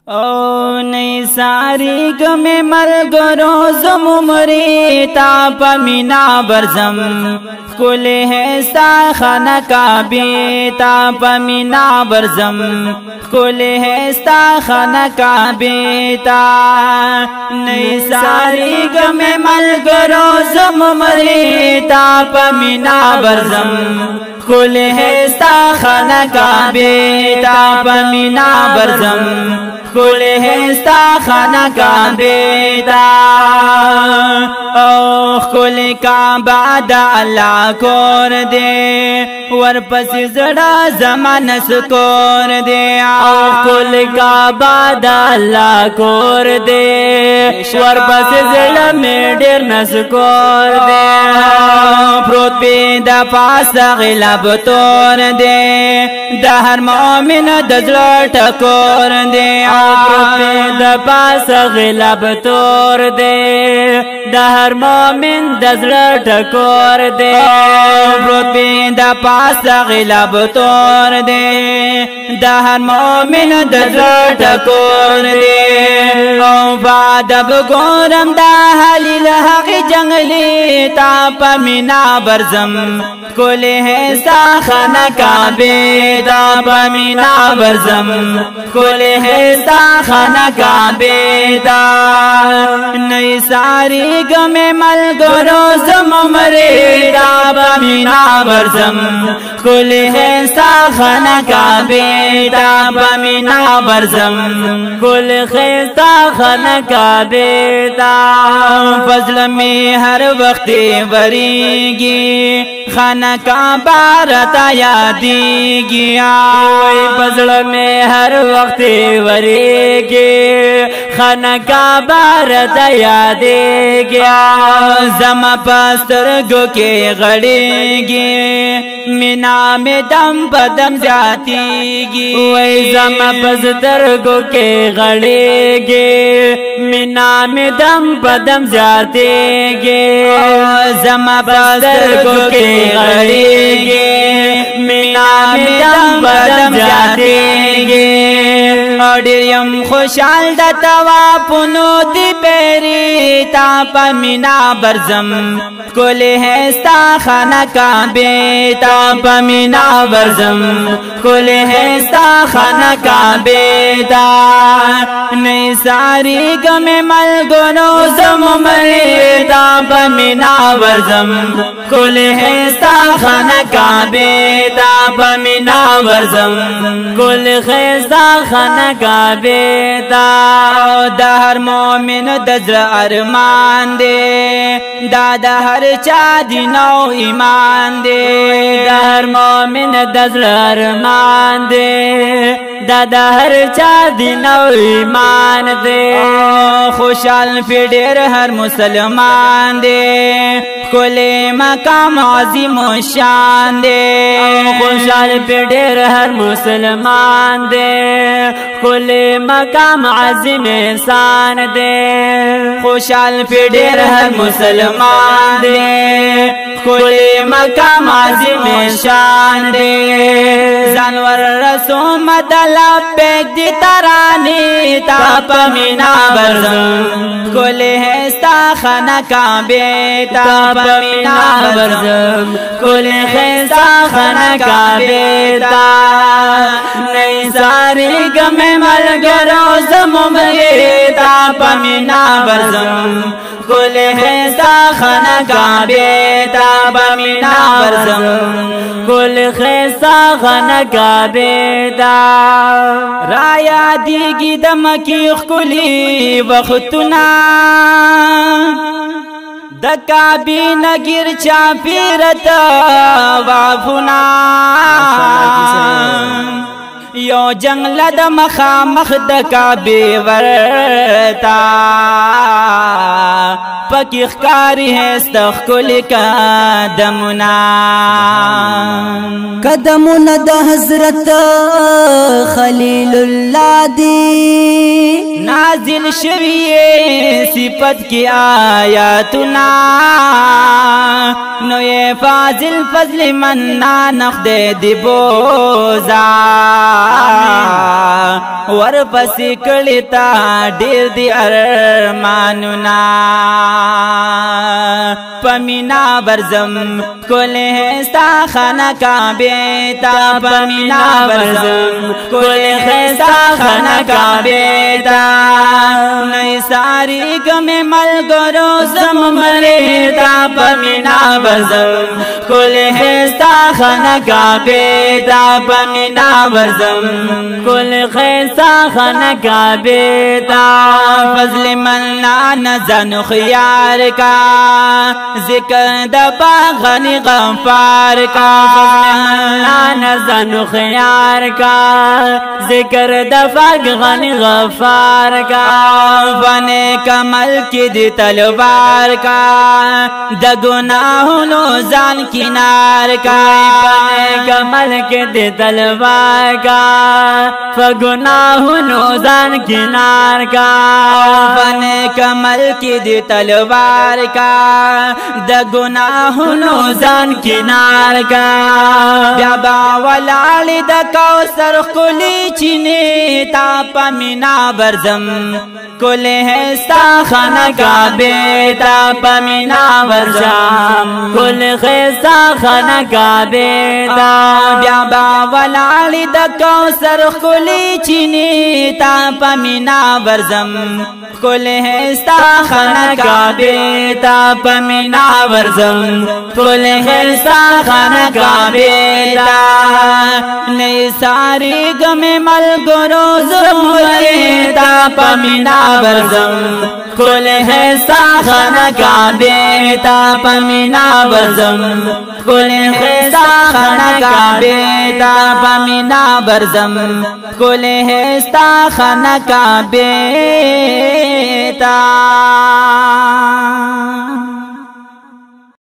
او نئی ساری گمے ملگرو زمومری تا پمینا برزم کل ہے ستا خانہ کعبے تا پمینا برزم کل ہے ستا خانہ کعبے تا نئی ساری گمے ملگرو زمومری تا پمینا برزم کل ہے ستا خانہ کعبے تا پمینا برزم کل ہے ستا خانہ کعبے تا او کل کعبہ دا اللہ کور دے ورپس زڑا زمان سکور دے او کل کعبہ دا اللہ کور دے ورپس زڑا میں ڈیر نسکور دے پروت پی دا پاس غلاب تور دے دا ہر مومن دزل ٹکور دے دا پاس غلاب تور دے دا ہر مومن دزل ٹکور دے پروت پی دا پاس غلاب تور دے دا ہر مومن دزل ٹکور دے او بادب گورم دا حلیل حق جنگلی تا پمینا برزم کل ہے ستا خانہ کعبے تا پمینا برزم کل ہے ستا خانہ کعبے تا نئی ساری گمے ملگرو زمومری تا پمینا برزم کل ہے ستا خانہ کعبے تا پمینا برزم کل ہے ستا خانہ کعبے تا فضل میں ہر وقت وریگی خانہ کعبہ رتا یادیگی فضل میں ہر وقت وریگی خانہ کعبہ رتا یادیگی زما پسترگو کے غڑیگی مینا میں دم بدم جاتیگی زما پسترگو کے غڑیگی مینا میں دم بدم جاتیگی زما پسترگو کے غڑیگی مینا میں دم بدم جاتیگی اڈیم خوشحال دا توافنو دی پیری تا پمینا برزم کل ہے ستا خانہ کعبے تا پمینا برزم کل ہے ستا خانہ کعبے تا نئی ساری گمے ملگرو زمومری تا پمینا برزم کل ہے ستا خانہ کعبے تا پمینا برزم کل ہے ستا خانہ کعبے تا دا ہر مومن دزر ارمان دے دا ہر چا دینو ایمان دے دا ہر مومن دزر ارمان دے دا ہر چا دینو ایمان دے خوشحال پی ڈیر ہر مسلمان دے کل مقام عظیم و شان دے خوشحال پی ڈیر ہر مسلمان دے کل مقام عظیم انسان دے خوشحال پی ڈیر ہر مسلمان دے کل مقام عظیم شان دے جانور رسوم دلب بیک دی ترانی تا پمینا برزم کل ہے ستا خانہ کعبے تا پمینا برزم کل ہے ستا خانہ کعبے تا نئی ساری گمے ملگرو زمومری تا پمینا برزم کل ہے ستا خانہ کعبے تا پمینا برزم کل ہے ستا خانہ کعبے تا رایا دیگی دمکی خکلی وختنا دا کعبی نگر چاپیرت وافنا یو جنگل دا مخامخ دا کعبی ورتا پکی خکاری ہے استخکل قدمنا قدمنا دا حضرت خلیل اللہ دی नाजिल शवीए सिफत की आयातुना नो ये फाजिल फजल मन्ना नखदे दिबोजा वर पसी कलिता डेर दी अरमानुना पमीना बरजम कोले हेस्ता खाना का बेटा पमीना बरजम कोले हेस्ता खाना का बेटा नई सारी गमे मल गोरो जम मरेता पमीना बरजम कोले हेस्ता खाना का बेटा पमीना बरजम कोले हेस्ता खाना का बेटा फजल मन्ना नजन खियार का जिक्र दबा गनी गफ्फार का नजन खियार का जिक्र दबा गनी गफ्फार का बने कमल की दी तलवार का द गुनाहों जान किनार का बने कमल की दी तलवार का फगुनाहों जान किनार का बने कमल की दी तलवार का द गुनाहों जान किनार का ब्याबा वलाली द कौसर कुली चिने तापा मीना बरजम कुले है खाना का बेटा पमीना बरजम कुल खैसा खाना का बेटा ब्याबा वलाली द कौसर कुली चिने तापा मीना बरजम कुल है खाना का बेटा पमीना बरजम कुल खैसा खाना का बेटा नई सारी गमे मल गोरो जुमरेता पमीना बरजम कुल खैसा खाना का बेटा पमीना बरजम कुल खैसा खाना का बेटा पमीना बरजम कुल खैसा खाना का बेटा